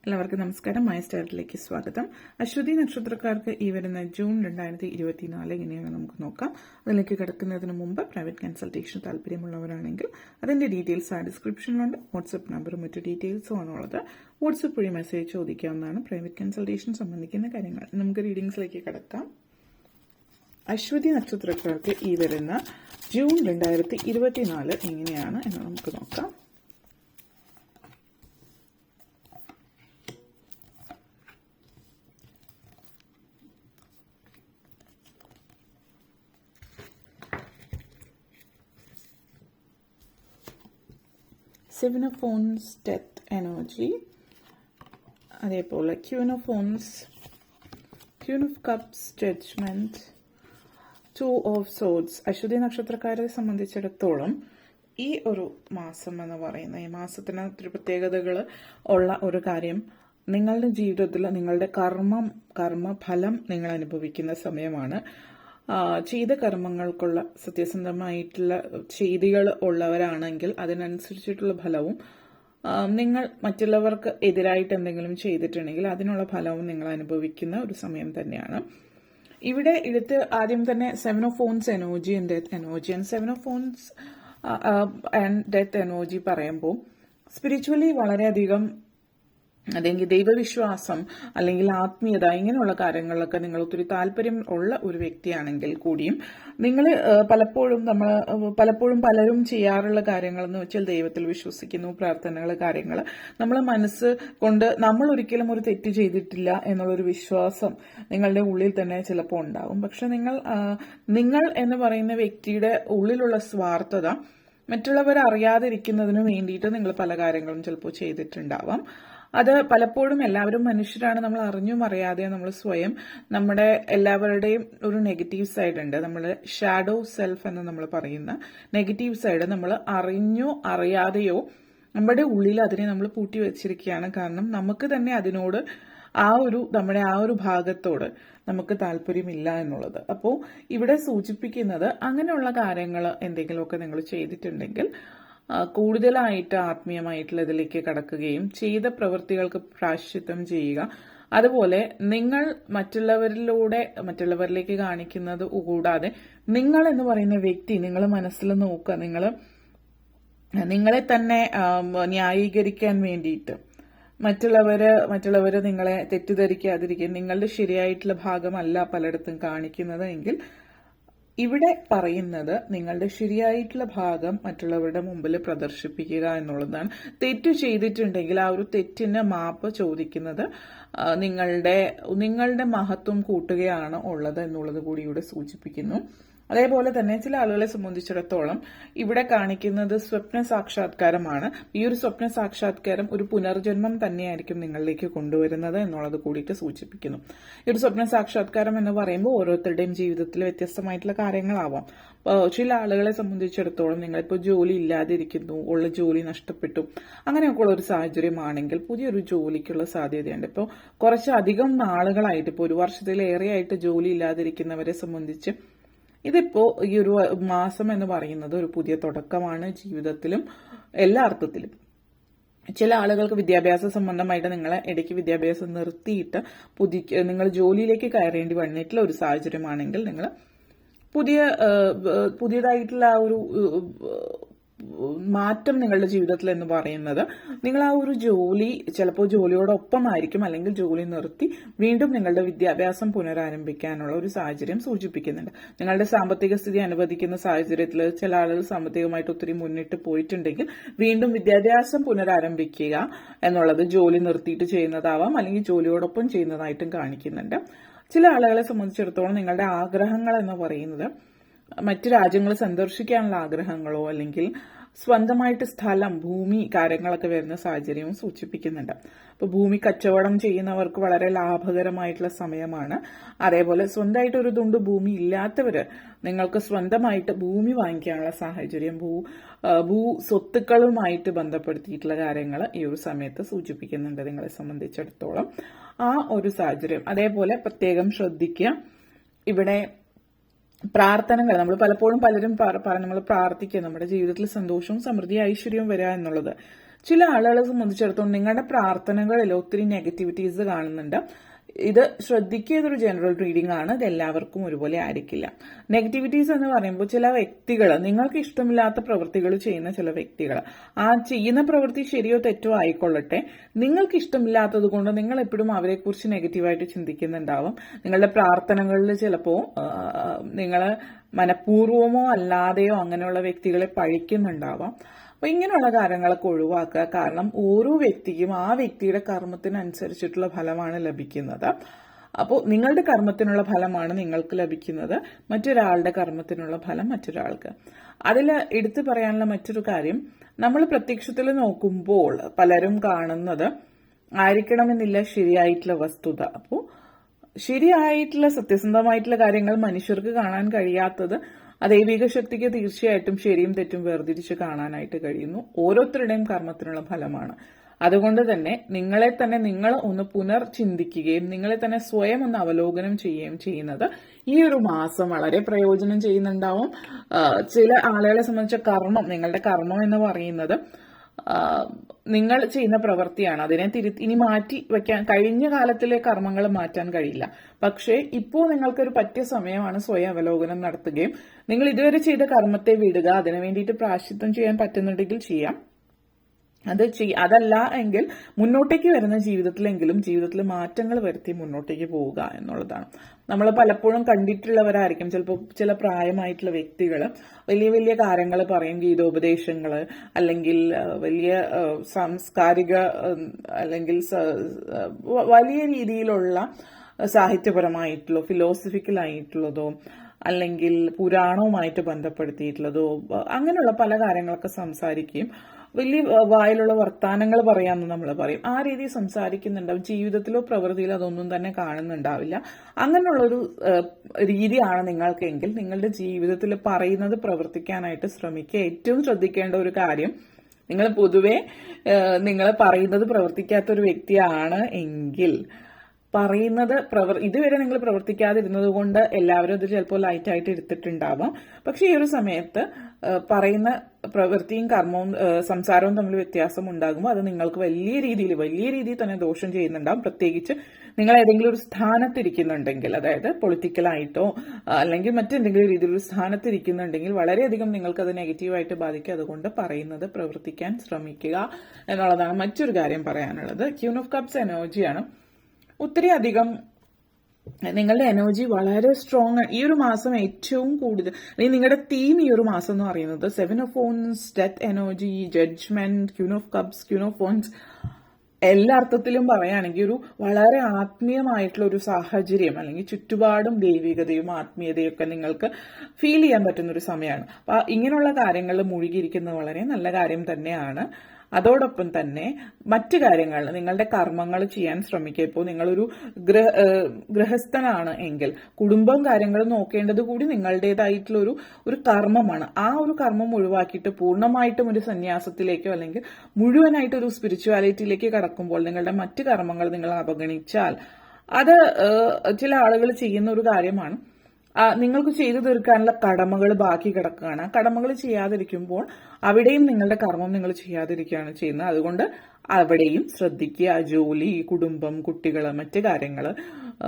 എല്ലാവർക്കും നമസ്കാരം. മൈ സ്റ്റാറിലേക്ക് സ്വാഗതം. അശ്വതി നക്ഷത്രക്കാർക്ക് ഈ വരുന്ന ജൂൺ 2024 ഇങ്ങനെയാണ് നമുക്ക് നോക്കാം. അതിലേക്ക് കിടക്കുന്നതിന് മുമ്പ് പ്രൈവറ്റ് കൺസൾട്ടേഷൻ താല്പര്യമുള്ളവരാണെങ്കിൽ അതിന്റെ ഡീറ്റെയിൽസ് ആ ഡിസ്ക്രിപ്ഷനിലുണ്ട്. വാട്സ്ആപ്പ് നമ്പറും മറ്റു ഡീറ്റെയിൽസും ആണുള്ളത്. വാട്സ്ആപ്പ് വഴി മെസ്സേജ് ചോദിക്കാവുന്നതാണ്. പ്രൈവറ്റ് കൺസൾട്ടേഷൻ സംബന്ധിക്കുന്ന കാര്യങ്ങൾ നമുക്ക് റീഡിംഗ്സിലേക്ക് കിടക്കാം. അശ്വതി നക്ഷത്രക്കാർക്ക് ഈ വരുന്ന ജൂൺ 2024 എങ്ങനെയാണ് എന്ന് നമുക്ക് നോക്കാം. Seven of Wands, Death energy. അതേപോലെ Queen of Wands, Queen of Cups, Judgment, Two of Swords. Aswathy നക്ഷത്രക്കാരെ സംബന്ധിച്ചിടത്തോളം ഈ ഒരു മാസം എന്ന് പറയുന്ന ഈ മാസത്തിന് ഒത്തിരി പ്രത്യേകതകൾ ഉള്ള ഒരു കാര്യം, നിങ്ങളുടെ ജീവിതത്തിൽ നിങ്ങളുടെ കർമ്മഫലം നിങ്ങൾ അനുഭവിക്കുന്ന സമയമാണ്. ചെയ്ത കർമ്മങ്ങൾക്കുള്ള സത്യസന്ധമായിട്ടുള്ള ചെയ്തികൾ ഉള്ളവരാണെങ്കിൽ അതിനനുസരിച്ചിട്ടുള്ള ഫലവും, നിങ്ങൾ മറ്റുള്ളവർക്ക് എതിരായിട്ട് എന്തെങ്കിലും ചെയ്തിട്ടുണ്ടെങ്കിൽ അതിനുള്ള ഫലവും നിങ്ങൾ അനുഭവിക്കുന്ന ഒരു സമയം തന്നെയാണ്. ഇവിടെ എടുത്ത് ആദ്യം തന്നെ 7 of Wands energy and death energy. And 7 of Wands and death energy പറയുമ്പോൾ സ്പിരിച്വലി വളരെയധികം അല്ലെങ്കിൽ ദൈവവിശ്വാസം അല്ലെങ്കിൽ ആത്മീയത ഇങ്ങനെയുള്ള കാര്യങ്ങളിലൊക്കെ നിങ്ങൾ ഒത്തിരി താല്പര്യം ഉള്ള ഒരു വ്യക്തിയാണെങ്കിൽ കൂടിയും നിങ്ങൾ പലപ്പോഴും പലരും ചെയ്യാറുള്ള കാര്യങ്ങളെന്ന് വെച്ചാൽ ദൈവത്തിൽ വിശ്വസിക്കുന്നു, പ്രാർത്ഥനകൾ, കാര്യങ്ങൾ നമ്മൾ മനസ്സ് കൊണ്ട് നമ്മൾ ഒരിക്കലും ഒരു തെറ്റ് ചെയ്തിട്ടില്ല എന്നുള്ളൊരു വിശ്വാസം നിങ്ങളുടെ ഉള്ളിൽ തന്നെ ചിലപ്പോൾ ഉണ്ടാവും. പക്ഷെ നിങ്ങൾ എന്ന് പറയുന്ന വ്യക്തിയുടെ ഉള്ളിലുള്ള സ്വാർത്ഥത മറ്റുള്ളവർ അറിയാതിരിക്കുന്നതിന് വേണ്ടിയിട്ട് നിങ്ങൾ പല കാര്യങ്ങളും ചിലപ്പോൾ ചെയ്തിട്ടുണ്ടാവാം. അത് പലപ്പോഴും എല്ലാവരും മനുഷ്യരാണ്, നമ്മൾ അറിഞ്ഞും അറിയാതെയോ നമ്മൾ സ്വയം നമ്മുടെ എല്ലാവരുടെയും ഒരു നെഗറ്റീവ് സൈഡ് ഉണ്ട്. നമ്മൾ ഷാഡോ സെൽഫ് എന്ന് നമ്മൾ പറയുന്ന നെഗറ്റീവ് സൈഡ് നമ്മൾ അറിഞ്ഞോ അറിയാതെയോ നമ്മുടെ ഉള്ളിൽ അതിനെ നമ്മൾ പൂട്ടി വെച്ചിരിക്കുകയാണ്. കാരണം നമുക്ക് തന്നെ അതിനോട് നമ്മുടെ ആ ഒരു ഭാഗത്തോട് നമുക്ക് താല്പര്യമില്ല എന്നുള്ളത്. അപ്പോൾ ഇവിടെ സൂചിപ്പിക്കുന്നത് അങ്ങനെയുള്ള കാര്യങ്ങൾ എന്തെങ്കിലുമൊക്കെ നിങ്ങൾ ചെയ്തിട്ടുണ്ടെങ്കിൽ കൂടുതലായിട്ട് ആത്മീയമായിട്ടുള്ള ഇതിലേക്ക് കടക്കുകയും ചെയ്ത പ്രവൃത്തികൾക്ക് പ്രായശ്ചിത്തം ചെയ്യുക. അതുപോലെ നിങ്ങൾ മറ്റുള്ളവരിലേക്ക് കാണിക്കുന്നത് കൂടാതെ നിങ്ങൾ എന്ന് പറയുന്ന വ്യക്തി നിങ്ങൾ മനസ്സിൽ നോക്കുക. നിങ്ങളെ തന്നെ ന്യായീകരിക്കാൻ വേണ്ടിയിട്ട് മറ്റുള്ളവര് നിങ്ങളെ തെറ്റിദ്ധരിക്കാതിരിക്കുക, നിങ്ങളുടെ ശരിയായിട്ടുള്ള ഭാഗമല്ല പലയിടത്തും കാണിക്കുന്നത് എങ്കിൽ ഇവിടെ പറയുന്നത് നിങ്ങളുടെ ശരിയായിട്ടുള്ള ഭാഗം മറ്റുള്ളവരുടെ മുമ്പിൽ പ്രദർശിപ്പിക്കുക എന്നുള്ളതാണ്. തെറ്റ് ചെയ്തിട്ടുണ്ടെങ്കിൽ ആ ഒരു തെറ്റിന് മാപ്പ് ചോദിക്കുന്നത് നിങ്ങളുടെ മഹത്വം കൂട്ടുകയാണ് ഉള്ളത് എന്നുള്ളത് കൂടി ഇവിടെ സൂചിപ്പിക്കുന്നു. അതേപോലെ തന്നെ ചില ആളുകളെ സംബന്ധിച്ചിടത്തോളം ഇവിടെ കാണിക്കുന്നത് സ്വപ്ന സാക്ഷാത്കാരമാണ്. ഈ ഒരു സ്വപ്ന സാക്ഷാത്കാരം ഒരു പുനർജന്മം തന്നെയായിരിക്കും നിങ്ങളിലേക്ക് കൊണ്ടുവരുന്നത് എന്നുള്ളത് കൂടിയിട്ട് സൂചിപ്പിക്കുന്നു. ഈ ഒരു സ്വപ്ന സാക്ഷാത്കാരം എന്ന് പറയുമ്പോൾ ഓരോരുത്തരുടെയും ജീവിതത്തിൽ വ്യത്യസ്തമായിട്ടുള്ള കാര്യങ്ങളാവാം. ചില ആളുകളെ സംബന്ധിച്ചിടത്തോളം നിങ്ങളിപ്പോൾ ജോലി ഇല്ലാതിരിക്കുന്നു, ഉള്ള ജോലി നഷ്ടപ്പെട്ടു, അങ്ങനെയൊക്കെയുള്ള ഒരു സാഹചര്യമാണെങ്കിൽ പുതിയൊരു ജോലിക്കുള്ള സാധ്യതയുണ്ട്. ഇപ്പോൾ കുറച്ചധികം നാളുകളായിട്ട്, ഇപ്പോൾ ഒരു വർഷത്തിലേറെയായിട്ട് ജോലി ഇല്ലാതിരിക്കുന്നവരെ സംബന്ധിച്ച് ഇതിപ്പോ ഈ ഒരു മാസം എന്ന് പറയുന്നത് ഒരു പുതിയ തുടക്കമാണ് ജീവിതത്തിലും എല്ലാ അർത്ഥത്തിലും. ചില ആളുകൾക്ക് വിദ്യാഭ്യാസ സംബന്ധമായിട്ട് നിങ്ങളെ ഇടയ്ക്ക് വിദ്യാഭ്യാസം നിർത്തിയിട്ട് നിങ്ങൾ ജോലിയിലേക്ക് കയറേണ്ടി വന്നിട്ടുള്ള ഒരു സാഹചര്യമാണെങ്കിൽ നിങ്ങൾ പുതിയതായിട്ടുള്ള ആ ഒരു മാറ്റം നിങ്ങളുടെ ജീവിതത്തിൽ എന്ന് പറയുന്നത് നിങ്ങൾ ആ ഒരു ജോലി ചിലപ്പോൾ ജോലിയോടൊപ്പമായിരിക്കും, അല്ലെങ്കിൽ ജോലി നിർത്തി വീണ്ടും നിങ്ങളുടെ വിദ്യാഭ്യാസം പുനരാരംഭിക്കാനുള്ള ഒരു സാഹചര്യം സൂചിപ്പിക്കുന്നുണ്ട്. നിങ്ങളുടെ സാമ്പത്തിക സ്ഥിതി അനുവദിക്കുന്ന സാഹചര്യത്തിൽ ചില ആളുകൾ സാമ്പത്തികമായിട്ട് ഒത്തിരി മുന്നിട്ട് പോയിട്ടുണ്ടെങ്കിൽ വീണ്ടും വിദ്യാഭ്യാസം പുനരാരംഭിക്കുക എന്നുള്ളത് ജോലി നിർത്തിയിട്ട് ചെയ്യുന്നതാവാം, അല്ലെങ്കിൽ ജോലിയോടൊപ്പം ചെയ്യുന്നതായിട്ടും കാണിക്കുന്നുണ്ട്. ചില ആളുകളെ സംബന്ധിച്ചിടത്തോളം നിങ്ങളുടെ ആഗ്രഹങ്ങൾ എന്ന് പറയുന്നത് മറ്റു രാജ്യങ്ങൾ സന്ദർശിക്കാനുള്ള ആഗ്രഹങ്ങളോ അല്ലെങ്കിൽ സ്വന്തമായിട്ട് സ്ഥലം, ഭൂമി, കാര്യങ്ങളൊക്കെ വരുന്ന സാഹചര്യവും സൂചിപ്പിക്കുന്നുണ്ട്. അപ്പോൾ ഭൂമി കച്ചവടം ചെയ്യുന്നവർക്ക് വളരെ ലാഭകരമായിട്ടുള്ള സമയമാണ്. അതേപോലെ സ്വന്തമായിട്ട് ഒരു തുണ്ട് ഭൂമി ഇല്ലാത്തവര് നിങ്ങൾക്ക് സ്വന്തമായിട്ട് ഭൂമി വാങ്ങിക്കാനുള്ള സാഹചര്യം, ഭൂ സ്വത്തുക്കളുമായിട്ട് ബന്ധപ്പെടുത്തിയിട്ടുള്ള കാര്യങ്ങൾ ഈ ഒരു സമയത്ത് സൂചിപ്പിക്കുന്നുണ്ട് നിങ്ങളെ സംബന്ധിച്ചിടത്തോളം ആ ഒരു സാഹചര്യം. അതേപോലെ പ്രത്യേകം ശ്രദ്ധിക്കുക, ഇവിടെ പ്രാർത്ഥനകൾ നമ്മൾ പലപ്പോഴും പലരും നമ്മൾ പ്രാർത്ഥിക്കുക നമ്മുടെ ജീവിതത്തിൽ സന്തോഷവും സമൃദ്ധി ഐശ്വര്യവും വരിക എന്നുള്ളത്. ചില ആളുകളെ സംബന്ധിച്ചിടത്തോളം നിങ്ങളുടെ പ്രാർത്ഥനകളിൽ ഒത്തിരി നെഗറ്റിവിറ്റീസ് കാണുന്നുണ്ട്. ഇത് ശ്രദ്ധിക്കുക, ഇതൊരു ജനറൽ റീഡിംഗ് ആണ്. ഇത് എല്ലാവർക്കും ഒരുപോലെ ആയിരിക്കില്ല. നെഗറ്റിവിറ്റീസ് എന്ന് പറയുമ്പോൾ ചില വ്യക്തികൾ, നിങ്ങൾക്ക് ഇഷ്ടമില്ലാത്ത പ്രവൃത്തികൾ ചെയ്യുന്ന ചില വ്യക്തികൾ, ആ ചെയ്യുന്ന പ്രവൃത്തി ശരിയോ തെറ്റോ ആയിക്കൊള്ളട്ടെ, നിങ്ങൾക്ക് ഇഷ്ടമില്ലാത്തത് കൊണ്ട് നിങ്ങൾ എപ്പോഴും അവരെക്കുറിച്ച് നെഗറ്റീവായിട്ട് ചിന്തിക്കുന്നുണ്ടാവും. നിങ്ങളുടെ പ്രാർത്ഥനകളിൽ ചിലപ്പോൾ നിങ്ങൾ മനഃപൂർവമോ അല്ലാതെയോ അങ്ങനെയുള്ള വ്യക്തികളെ പഴിക്കുന്നുണ്ടാവാം. അപ്പൊ ഇങ്ങനെയുള്ള കാര്യങ്ങളൊക്കെ ഒഴിവാക്കുക. കാരണം ഓരോ വ്യക്തിക്കും ആ വ്യക്തിയുടെ കർമ്മത്തിനനുസരിച്ചിട്ടുള്ള ഫലമാണ് ലഭിക്കുന്നത്. അപ്പോൾ നിങ്ങളുടെ കർമ്മത്തിനുള്ള ഫലമാണ് നിങ്ങൾക്ക് ലഭിക്കുന്നത്, മറ്റൊരാളുടെ കർമ്മത്തിനുള്ള ഫലം മറ്റൊരാൾക്ക്. അതിൽ എടുത്തു പറയാനുള്ള മറ്റൊരു കാര്യം, നമ്മൾ പ്രത്യക്ഷത്തിൽ നോക്കുമ്പോൾ പലരും കാണുന്നത് ആയിരിക്കണമെന്നില്ല ശരിയായിട്ടുള്ള വസ്തുത. അപ്പോൾ ശരിയായിട്ടുള്ള സത്യസന്ധമായിട്ടുള്ള കാര്യങ്ങൾ മനുഷ്യർക്ക് കാണാൻ കഴിയാത്തത് ദൈവിക ശക്തിക്ക് തീർച്ചയായിട്ടും ശരിയും തെറ്റും വേർതിരിച്ച് കാണാനായിട്ട് കഴിയുന്നു. ഓരോരുത്തരുടെയും കർമ്മത്തിനുള്ള ഫലമാണ്. അതുകൊണ്ട് തന്നെ നിങ്ങളെ തന്നെ നിങ്ങൾ ഒന്ന് പുനർചിന്തിക്കുകയും നിങ്ങളെ തന്നെ സ്വയം ഒന്ന് അവലോകനം ചെയ്യുകയും ചെയ്യുന്നത് ഈ ഒരു മാസം വളരെ പ്രയോജനം ചെയ്യുന്നുണ്ടാവും. ചില ആളുകളെ സംബന്ധിച്ച കർമ്മം, നിങ്ങളുടെ കർമ്മം എന്ന് പറയുന്നത് നിങ്ങൾ ചെയ്യുന്ന പ്രവൃത്തിയാണ്. അതിനെ ഇനി മാറ്റി വെക്കാൻ, കഴിഞ്ഞ കാലത്തിലെ കർമ്മങ്ങൾ മാറ്റാൻ കഴിയില്ല. പക്ഷേ ഇപ്പോൾ നിങ്ങൾക്കൊരു പറ്റിയ സമയമാണ് സ്വയം അവലോകനം നടത്തുകയും നിങ്ങൾ ഇതുവരെ ചെയ്ത കർമ്മത്തെ വിടുക, അതിനു വേണ്ടിയിട്ട് പ്രായശ്ചിത്തം ചെയ്യാൻ പറ്റുന്നുണ്ടെങ്കിൽ ചെയ്യാം. അതല്ല എങ്കിൽ മുന്നോട്ടേക്ക് വരുന്ന ജീവിതത്തിൽ മാറ്റങ്ങൾ വരുത്തി മുന്നോട്ടേക്ക് പോവുക എന്നുള്ളതാണ്. നമ്മൾ പലപ്പോഴും കണ്ടിട്ടുള്ളവരായിരിക്കും ചിലപ്പോൾ ചില പ്രായമായിട്ടുള്ള വ്യക്തികൾ വലിയ വലിയ കാര്യങ്ങൾ പറയും, ഗീതോപദേശങ്ങൾ അല്ലെങ്കിൽ വലിയ സാംസ്കാരിക അല്ലെങ്കിൽ വലിയ രീതിയിലുള്ള സാഹിത്യപരമായിട്ടുള്ളതോ ഫിലോസഫിക്കൽ ആയിട്ടുള്ളതോ അല്ലെങ്കിൽ പുരാണവുമായിട്ട് ബന്ധപ്പെടുത്തിയിട്ടുള്ളതോ അങ്ങനെയുള്ള പല കാര്യങ്ങളൊക്കെ സംസാരിക്കുകയും വലിയ വായിലുള്ള വർത്താനങ്ങൾ പറയാമെന്ന് നമ്മൾ പറയും. ആ രീതിയിൽ സംസാരിക്കുന്നുണ്ടാവും. ജീവിതത്തിലോ പ്രവൃത്തിയിലോ അതൊന്നും തന്നെ കാണുന്നുണ്ടാവില്ല. അങ്ങനെയുള്ളൊരു രീതിയാണ് നിങ്ങൾക്കെങ്കിൽ നിങ്ങളുടെ ജീവിതത്തിൽ പറയുന്നത് പ്രവർത്തിക്കാനായിട്ട് ശ്രമിക്കുക. ഏറ്റവും ശ്രദ്ധിക്കേണ്ട ഒരു കാര്യം, നിങ്ങൾ പൊതുവെ നിങ്ങൾ പറയുന്നത് പ്രവർത്തിക്കാത്ത ഒരു വ്യക്തിയാണ് എങ്കിൽ പറയുന്നത് ഇതുവരെ നിങ്ങൾ പ്രവർത്തിക്കാതിരുന്നത് കൊണ്ട് എല്ലാവരും അത് ചിലപ്പോൾ ലൈറ്റായിട്ട് എടുത്തിട്ടുണ്ടാവാം. പക്ഷെ ഈ ഒരു സമയത്ത് പറയുന്ന പ്രവൃത്തിയും കർമ്മവും സംസാരവും തമ്മിൽ വ്യത്യാസം ഉണ്ടാകുമ്പോൾ അത് നിങ്ങൾക്ക് വലിയ രീതിയിൽ തന്നെ ദോഷം ചെയ്യുന്നുണ്ടാവും. പ്രത്യേകിച്ച് നിങ്ങൾ ഏതെങ്കിലും ഒരു സ്ഥാനത്തിരിക്കുന്നുണ്ടെങ്കിൽ, അതായത് പൊളിറ്റിക്കലായിട്ടോ അല്ലെങ്കിൽ മറ്റെന്തെങ്കിലും രീതിയിലൊരു സ്ഥാനത്തിരിക്കുന്നുണ്ടെങ്കിൽ വളരെയധികം നിങ്ങൾക്കത് നെഗറ്റീവായിട്ട് ബാധിക്കും. അതുകൊണ്ട് പറയുന്നത് പ്രവർത്തിക്കാൻ ശ്രമിക്കുക എന്നുള്ളതാണ് മറ്റൊരു കാര്യം പറയാനുള്ളത്. ക്യൂൻ ഓഫ് കപ്സ് എനർജിയാണ്. ഒത്തിരി അധികം നിങ്ങളുടെ എനർജി വളരെ സ്ട്രോങ് ആണ് ഈ ഒരു മാസം. ഏറ്റവും കൂടുതൽ നിങ്ങളുടെ തീം ഈ ഒരു മാസം എന്ന് പറയുന്നത് 7 of Wands, death energy, judgement, queen of cups, queen of wands. എല്ലാ അർത്ഥത്തിലും പറയുകയാണെങ്കിൽ ഒരു വളരെ ആത്മീയമായിട്ടുള്ള ഒരു സാഹചര്യം അല്ലെങ്കിൽ ചുറ്റുപാടും ദൈവികതയും ആത്മീയതയും ഒക്കെ നിങ്ങൾക്ക് ഫീൽ ചെയ്യാൻ പറ്റുന്ന ഒരു സമയമാണ്. അപ്പൊ ഇങ്ങനെയുള്ള കാര്യങ്ങളിൽ മുഴുകിയിരിക്കുന്നത് വളരെ നല്ല കാര്യം തന്നെയാണ്. അതോടൊപ്പം തന്നെ മറ്റു കാര്യങ്ങൾ, നിങ്ങളുടെ കർമ്മങ്ങൾ ചെയ്യാൻ ശ്രമിക്കുക. ഇപ്പോൾ നിങ്ങളൊരു ഗൃഹസ്ഥനാണ് എങ്കിൽ കുടുംബം കാര്യങ്ങൾ നോക്കേണ്ടത് കൂടി നിങ്ങളുടേതായിട്ടുള്ള ഒരു കർമ്മമാണ്. ആ ഒരു കർമ്മം ഒഴിവാക്കിയിട്ട് പൂർണ്ണമായിട്ടും ഒരു സന്യാസത്തിലേക്കോ അല്ലെങ്കിൽ മുഴുവനായിട്ട് ഒരു സ്പിരിച്വാലിറ്റിയിലേക്ക് കടക്കുമ്പോൾ നിങ്ങളുടെ മറ്റു കർമ്മങ്ങൾ നിങ്ങൾ അവഗണിച്ചാൽ അത് ചില ആളുകൾ ചെയ്യുന്ന ഒരു കാര്യമാണ്. നിങ്ങൾക്ക് ചെയ്തു തീർക്കാനുള്ള കടമകൾ ബാക്കി കിടക്കുകയാണ്. ആ കടമകൾ ചെയ്യാതിരിക്കുമ്പോൾ അവിടെയും നിങ്ങളുടെ കർമ്മം നിങ്ങൾ ചെയ്യാതിരിക്കുകയാണ് ചെയ്യുന്നത്. അതുകൊണ്ട് അവിടെയും ശ്രദ്ധിക്കുക. ജോലി, കുടുംബം, കുട്ടികൾ, മറ്റു കാര്യങ്ങൾ,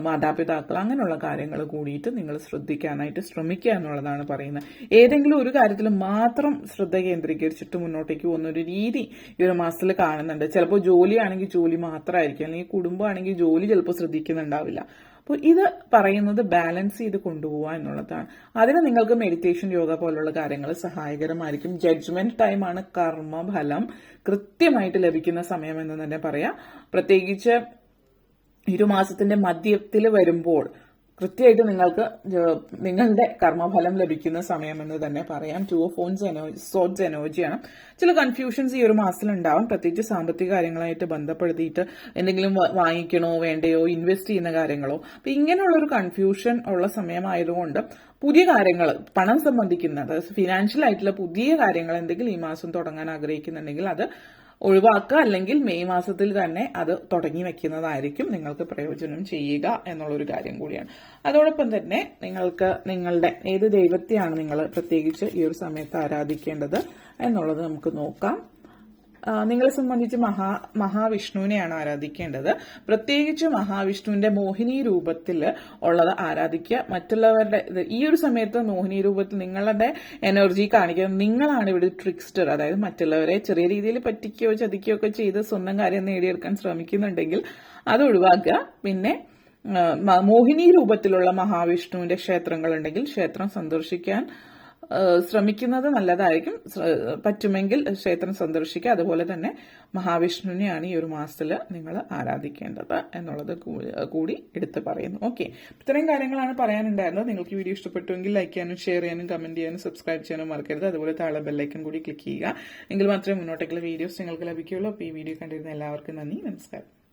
മാതാപിതാക്കൾ, അങ്ങനെയുള്ള കാര്യങ്ങൾ കൂടിയിട്ട് നിങ്ങൾ ശ്രദ്ധിക്കാനായിട്ട് ശ്രമിക്കുക എന്നുള്ളതാണ് പറയുന്നത്. ഏതെങ്കിലും ഒരു കാര്യത്തിൽ മാത്രം ശ്രദ്ധ കേന്ദ്രീകരിച്ചിട്ട് മുന്നോട്ടേക്ക് പോകുന്ന ഒരു രീതി ഈ ഒരു മാസത്തിൽ കാണുന്നുണ്ട്. ചിലപ്പോൾ ജോലിയാണെങ്കിൽ ജോലി മാത്രമായിരിക്കും, അല്ലെങ്കിൽ കുടുംബമാണെങ്കിൽ ജോലി ചിലപ്പോൾ ശ്രദ്ധിക്കുന്നുണ്ടാവില്ല. അപ്പോൾ ഇത് പറയുന്നത് ബാലൻസ് ചെയ്ത് കൊണ്ടുപോവുക എന്നുള്ളതാണ്. അതിന് നിങ്ങൾക്ക് മെഡിറ്റേഷൻ, യോഗ പോലുള്ള കാര്യങ്ങൾ സഹായകരമായിരിക്കും. ജഡ്ജ്മെന്റ് ടൈമാണ്. കർമ്മഫലം കൃത്യമായിട്ട് ലഭിക്കുന്ന സമയം എന്ന് തന്നെ പറയാം. പ്രത്യേകിച്ച് ഈ ഒരു മാസത്തിന്റെ മധ്യത്തിൽ വരുമ്പോൾ കൃത്യമായിട്ട് നിങ്ങൾക്ക് നിങ്ങളുടെ കർമ്മഫലം ലഭിക്കുന്ന സമയം എന്ന് തന്നെ പറയാം. 2 of Swords എനർജിയാണ്. ചില കൺഫ്യൂഷൻസ് ഈ ഒരു മാസത്തിൽ ഉണ്ടാവും, പ്രത്യേകിച്ച് സാമ്പത്തിക കാര്യങ്ങളായിട്ട് ബന്ധപ്പെടുത്തിയിട്ട് എന്തെങ്കിലും വാങ്ങിക്കണോ വേണ്ടയോ, ഇൻവെസ്റ്റ് ചെയ്യുന്ന കാര്യങ്ങളോ. അപ്പൊ ഇങ്ങനെയുള്ള ഒരു കൺഫ്യൂഷൻ ഉള്ള സമയമായതുകൊണ്ട് പുതിയ കാര്യങ്ങൾ, പണം സംബന്ധിക്കുന്ന, അതായത് ഫിനാൻഷ്യൽ ആയിട്ടുള്ള പുതിയ കാര്യങ്ങൾ എന്തെങ്കിലും ഈ മാസം തുടങ്ങാൻ ആഗ്രഹിക്കുന്നുണ്ടെങ്കിൽ അത് ഒഴിവാക്കുക. അല്ലെങ്കിൽ മെയ് മാസത്തിൽ തന്നെ അത് തുടങ്ങി വെക്കുന്നതായിരിക്കും നിങ്ങൾക്ക് പ്രയോജനം ചെയ്യുക എന്നുള്ളൊരു കാര്യം കൂടിയാണ്. അതോടൊപ്പം തന്നെ നിങ്ങൾക്ക് നിങ്ങളുടെ ഏത് ദൈവത്തെയാണ് നിങ്ങൾ പ്രത്യേകിച്ച് ഈ ഒരു സമയത്ത് ആരാധിക്കേണ്ടത് എന്നുള്ളത് നമുക്ക് നോക്കാം. നിങ്ങളെ സംബന്ധിച്ച് മഹാവിഷ്ണുവിനെയാണ് ആരാധിക്കേണ്ടത്. പ്രത്യേകിച്ച് മഹാവിഷ്ണുവിന്റെ മോഹിനി രൂപത്തിൽ ഉള്ളത് ആരാധിക്കുക. മറ്റുള്ളവരുടെ ഈ ഒരു സമയത്ത് മോഹിനി രൂപത്തിൽ നിങ്ങളുടെ എനർജി കാണിക്കുക. നിങ്ങളാണ് ഇവിടെ ട്രിക്സ്റ്റർ, അതായത് മറ്റുള്ളവരെ ചെറിയ രീതിയിൽ പറ്റിക്കുകയോ ചതിക്കുകയോ ഒക്കെ ചെയ്ത് സ്വന്തം കാര്യം നേടിയെടുക്കാൻ ശ്രമിക്കുന്നുണ്ടെങ്കിൽ അത് ഒഴിവാക്കുക. പിന്നെ മോഹിനി രൂപത്തിലുള്ള മഹാവിഷ്ണുവിന്റെ ക്ഷേത്രങ്ങളുണ്ടെങ്കിൽ ക്ഷേത്രം സന്ദർശിക്കാൻ ശ്രമിക്കുന്നത് നല്ലതായിരിക്കും. പറ്റുമെങ്കിൽ ക്ഷേത്രം സന്ദർശിക്കുക. അതുപോലെ തന്നെ മഹാവിഷ്ണുവിനെയാണ് ഈ ഒരു മാസത്തിൽ നിങ്ങൾ ആരാധിക്കേണ്ടത് എന്നുള്ളത് കൂടി എടുത്ത് പറയുന്നു. ഓക്കെ, ഇത്രയും കാര്യങ്ങളാണ് പറയാനുണ്ടായിരുന്നത്. നിങ്ങൾക്ക് വീഡിയോ ഇഷ്ടപ്പെട്ടുവെങ്കിൽ ലൈക്ക് ചെയ്യാനും ഷെയർ ചെയ്യാനും കമന്റ് ചെയ്യാനും സബ്സ്ക്രൈബ് ചെയ്യാനും മറക്കരുത്. അതുപോലെ താഴെ ബെല്ലൈക്കൺ കൂടി ക്ലിക്ക് ചെയ്യുക. എങ്കിൽ മാത്രമേ മുന്നോട്ടേക്കുള്ള വീഡിയോസ് നിങ്ങൾക്ക് ലഭിക്കുകയുള്ളൂ. അപ്പോൾ ഈ വീഡിയോ കണ്ടിരുന്ന എല്ലാവർക്കും നന്ദി, നമസ്കാരം.